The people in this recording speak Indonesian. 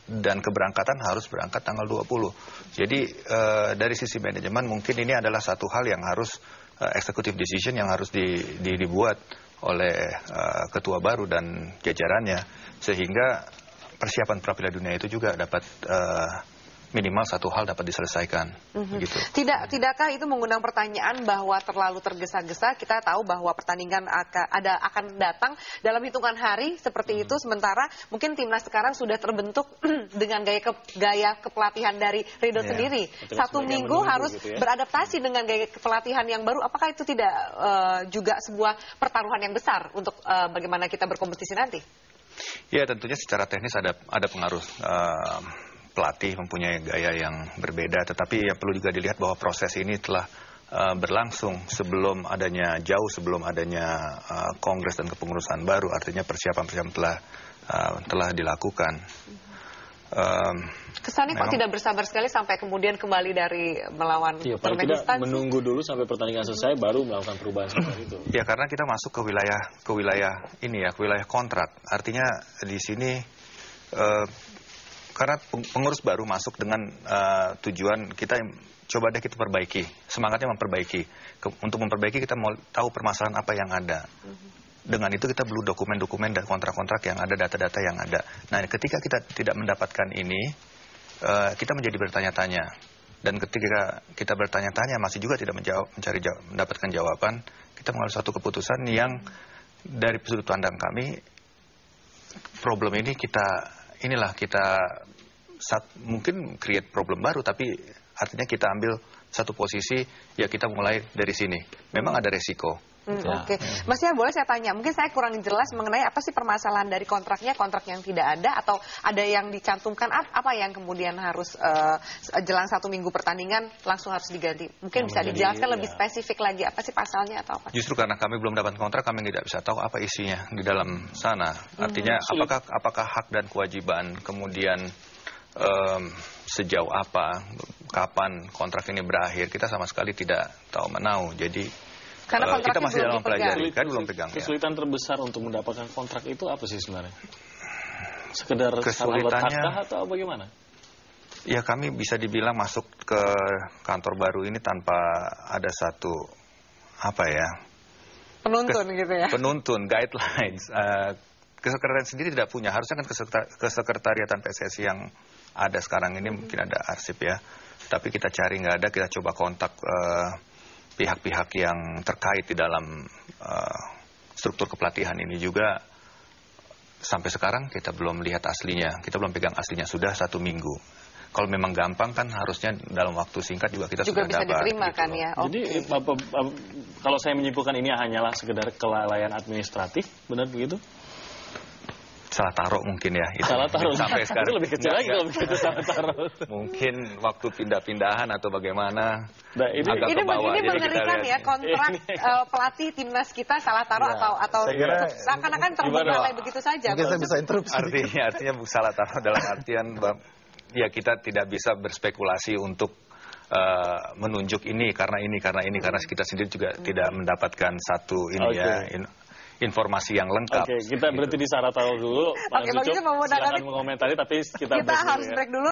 Dan keberangkatan harus berangkat tanggal 20. Jadi dari sisi manajemen mungkin ini adalah satu hal yang harus executive decision yang harus dibuat oleh ketua baru dan jajarannya, sehingga persiapan pra Piala Dunia itu juga dapat minimal satu hal dapat diselesaikan. Gitu. Tidakkah itu mengundang pertanyaan bahwa terlalu tergesa-gesa? Kita tahu bahwa pertandingan akan datang dalam hitungan hari seperti itu, sementara mungkin timnas sekarang sudah terbentuk dengan gaya kepelatihan dari Ridho sendiri. Satu minggu harus beradaptasi dengan gaya kepelatihan yang baru. Apakah itu tidak juga sebuah pertaruhan yang besar untuk bagaimana kita berkompetisi nanti? Ya, tentunya secara teknis ada pengaruh. Pelatih mempunyai gaya yang berbeda, tetapi ya perlu juga dilihat bahwa proses ini telah berlangsung sebelum adanya kongres dan kepengurusan baru, artinya persiapan telah dilakukan. Kesannya kok tidak bersabar sekali sampai kemudian kembali dari melawan Turkmenistan? Tidak menunggu dulu sampai pertandingan selesai baru melakukan perubahan seperti itu. Ya, karena kita masuk ke wilayah kontrak. Artinya di sini karena pengurus baru masuk dengan tujuan kita coba deh kita perbaiki, semangatnya memperbaiki. Untuk memperbaiki kita mau tahu permasalahan apa yang ada. Dengan itu kita perlu dokumen-dokumen dan kontrak-kontrak yang ada, data-data yang ada. Nah, ketika kita tidak mendapatkan ini, kita menjadi bertanya-tanya. Dan ketika kita bertanya-tanya masih juga tidak mendapatkan jawaban, kita mengambil suatu keputusan yang dari sudut pandang kami, problem ini kita mungkin create problem baru, tapi artinya kita ambil satu posisi, ya kita mulai dari sini. Memang ada resiko. Oke. Mas Yar, boleh saya tanya, mungkin saya kurang jelas mengenai apa sih permasalahan dari kontrak yang tidak ada, atau ada yang dicantumkan, apa yang kemudian harus jelang 1 minggu pertandingan langsung harus diganti. Mungkin bisa dijelaskan lebih spesifik lagi, apa sih pasalnya atau apa? Justru karena kami belum dapat kontrak, kami tidak bisa tahu apa isinya di dalam sana. Artinya apakah hak dan kewajiban, kemudian sejauh apa, kapan kontrak ini berakhir, kita sama sekali tidak tahu menau. Jadi kita masih dalam pelajari, kan belum pegang. Kesulitan terbesar untuk mendapatkan kontrak itu apa sih sebenarnya? Sekedar sahabat atau bagaimana? Ya, kami bisa dibilang masuk ke kantor baru ini tanpa ada satu penuntun gitu ya? Penuntun, guidelines. Kesekretariatan sendiri tidak punya. Harusnya kan kesekretariatan PSSI yang ada sekarang ini mungkin ada arsip ya. Tapi kita cari nggak ada, kita coba kontak pihak-pihak yang terkait di dalam struktur kepelatihan ini juga. Sampai sekarang kita belum lihat aslinya, kita belum pegang aslinya, sudah 1 minggu. Kalau memang gampang kan harusnya dalam waktu singkat juga kita sudah bisa dapat. Diterima gitu kan ya. Jadi kalau saya menyimpulkan ini hanyalah sekedar kelalaian administratif, benar begitu? Salah taruh mungkin ya. Itu salah taruh. Sampai sekarang. Itu lebih kecil lagi kalau begitu salah taruh. Mungkin waktu pindah-pindahan atau bagaimana. Nah, ini mengerikan ya, kontrak pelatih timnas kita salah taruh atau seakan-akan terbengkalai begitu saja. Mungkin saya bisa interupsi. Artinya salah taruh dalam artian ya kita tidak bisa berspekulasi untuk menunjuk ini karena kita sendiri juga tidak mendapatkan satu informasi yang lengkap. Oke, kita berhenti di Sarah taruh dulu. Oke, begitu silakan mengomentari, tapi kita harus break dulu.